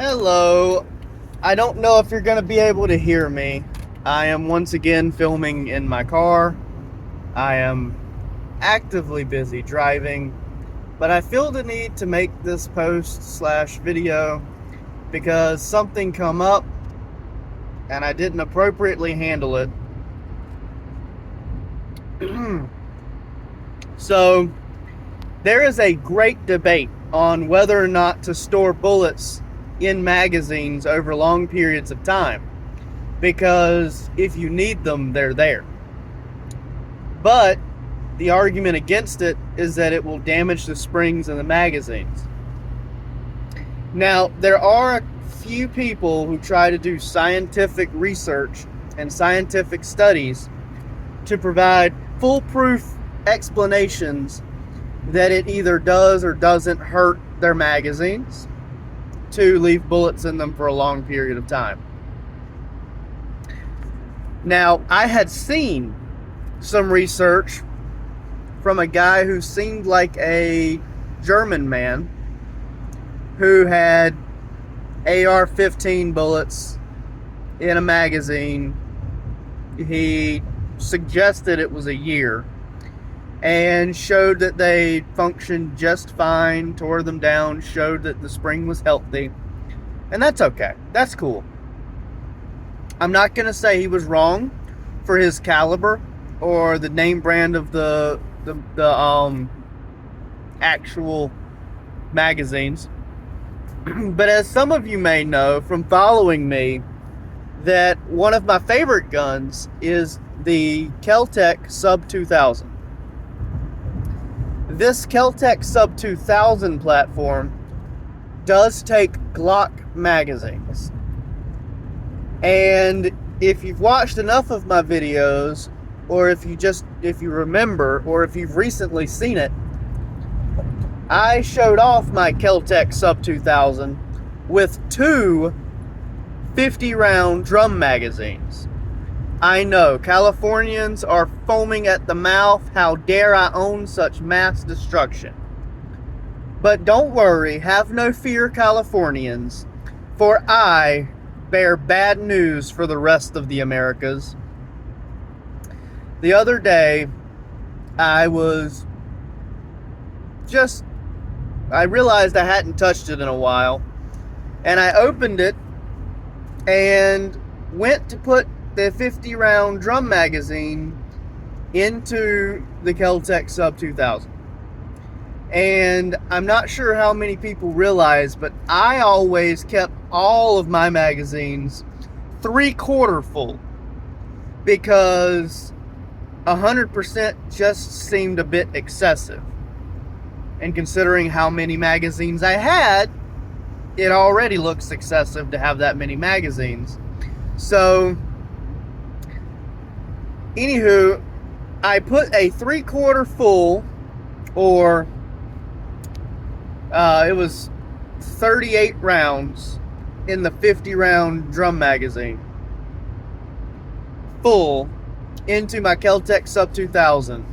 Hello. I don't know if you're going to be able to hear me. I am once again filming in my car. I am actively busy driving, but I feel the need to make this post/video because something come up and I didn't appropriately handle it. So, there is a great debate on whether or not to store bullets in magazines over long periods of time, because if you need them, they're there. But the argument against it is that it will damage the springs in the magazines. Now, there are a few people who try to do scientific research and scientific studies to provide foolproof explanations that it either does or doesn't hurt their magazines to leave bullets in them for a long period of time. Now, I had seen some research from a guy who seemed like a German man who had AR-15 bullets in a magazine. He suggested it was a year and showed that they functioned just fine, tore them down, showed that the spring was healthy. And that's okay. That's cool. I'm not going to say he was wrong for his caliber or the name brand of the actual magazines. But as some of you may know from following me, that one of my favorite guns is the Kel-Tec Sub 2000. This Kel-Tec Sub 2000 platform does take Glock magazines. And if you've watched enough of my videos, or if you remember, or if you've recently seen it, I showed off my Kel-Tec Sub 2000 with two 50-round drum magazines. I know, Californians are foaming at the mouth. How dare I own such mass destruction? But don't worry, have no fear, Californians, for I bear bad news for the rest of the Americas. The other day, I realized I hadn't touched it in a while, and I opened it and went to put the 50-round drum magazine into the Kel-Tec Sub 2000. And I'm not sure how many people realize, but I always kept all of my magazines 3/4 full, because 100% just seemed a bit excessive. And considering how many magazines I had, it already looks excessive to have that many magazines. So, anywho, I put a 3/4 full, or it was 38 rounds in the 50-round drum magazine, full, into my Kel-Tec Sub 2000,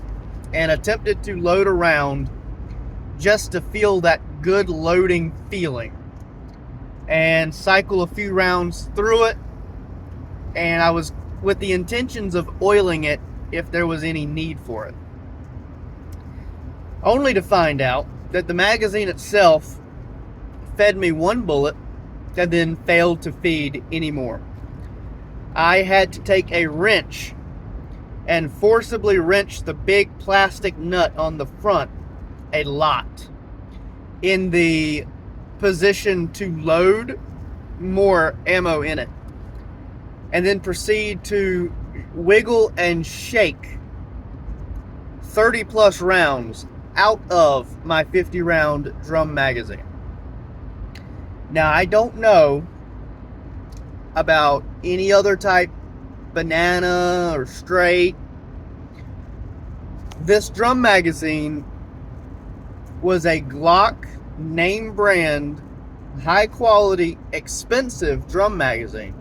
and attempted to load a round just to feel that good loading feeling, and cycle a few rounds through it. And I was with the intentions of oiling it if there was any need for it, only to find out that the magazine itself fed me one bullet and then failed to feed any more. I had to take a wrench and forcibly wrench the big plastic nut on the front a lot in the position to load more ammo in it, and then proceed to wiggle and shake 30 plus rounds out of my 50-round drum magazine. Now, I don't know about any other type, banana or straight. This drum magazine was a Glock name brand, high quality, expensive drum magazine.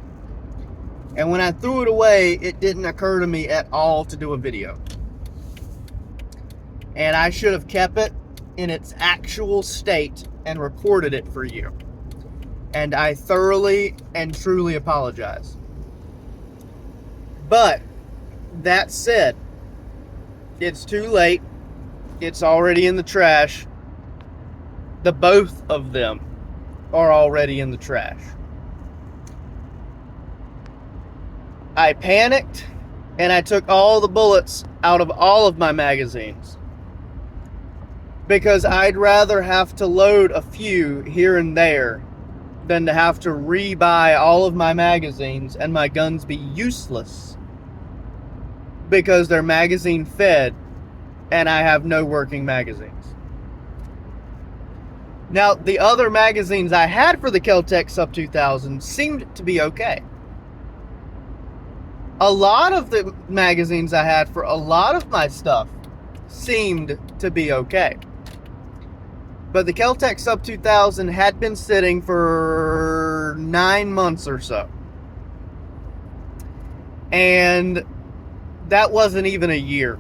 And when I threw it away, it didn't occur to me at all to do a video. And I should have kept it in its actual state and recorded it for you. and I thoroughly and truly apologize. But that said, it's too late. It's already in the trash. The both of them are already in the trash. I panicked and I took all the bullets out of all of my magazines, because I'd rather have to load a few here and there than to have to rebuy all of my magazines and my guns be useless because they're magazine fed and I have no working magazines. Now, the other magazines I had for the Kel-Tec Sub 2000 seemed to be okay. A lot of the magazines I had for a lot of my stuff seemed to be okay. But the Kel-Tec Sub 2000 had been sitting for 9 months or so. And that wasn't even a year.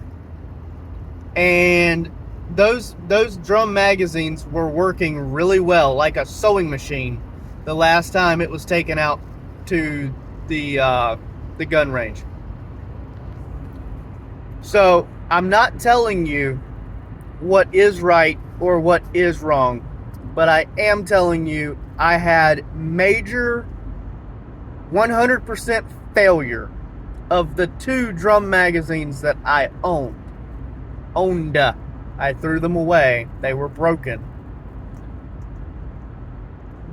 And those drum magazines were working really well, like a sewing machine, the last time it was taken out to the gun range. So I'm not telling you what is right or what is wrong, but I am telling you I had major 100% failure of the 2 drum magazines that I owned. I threw them away. They were broken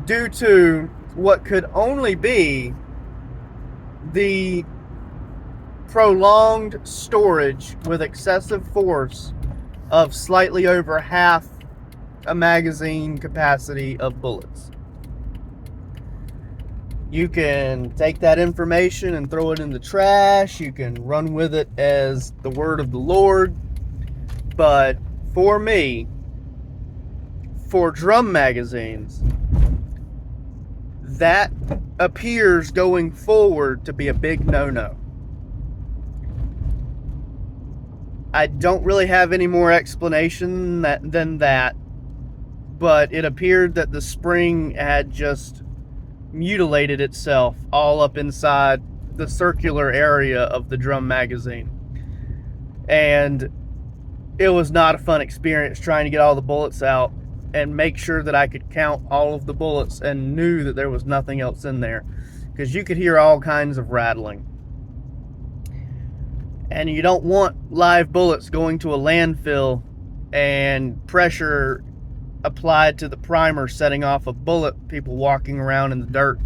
due to what could only be the prolonged storage with excessive force of slightly over half a magazine capacity of bullets. You can take that information and throw it in the trash. You can run with it as the word of the Lord. But for me, for drum magazines, that appears going forward to be a big no-no. I don't really have any more explanation than that, but it appeared that the spring had just mutilated itself all up inside the circular area of the drum magazine. And it was not a fun experience trying to get all the bullets out and make sure that I could count all of the bullets and knew that there was nothing else in there, because you could hear all kinds of rattling. And you don't want live bullets going to a landfill and pressure applied to the primer setting off a bullet, people walking around in the dirt.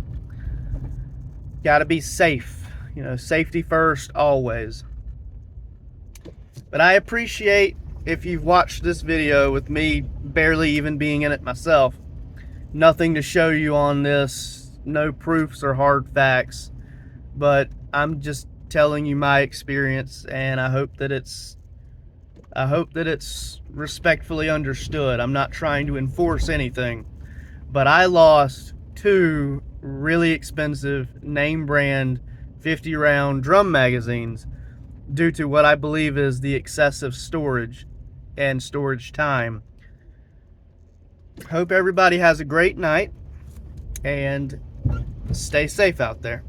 Gotta be safe. You know, safety first, always. But I appreciate if you've watched this video with me barely even being in it myself. Nothing to show you on this, no proofs or hard facts, but I'm just telling you my experience, and I hope that it's respectfully understood. I'm not trying to enforce anything, but I lost 2 really expensive name brand 50 round drum magazines due to what I believe is the excessive storage and storage time. Hope everybody has a great night and stay safe out there.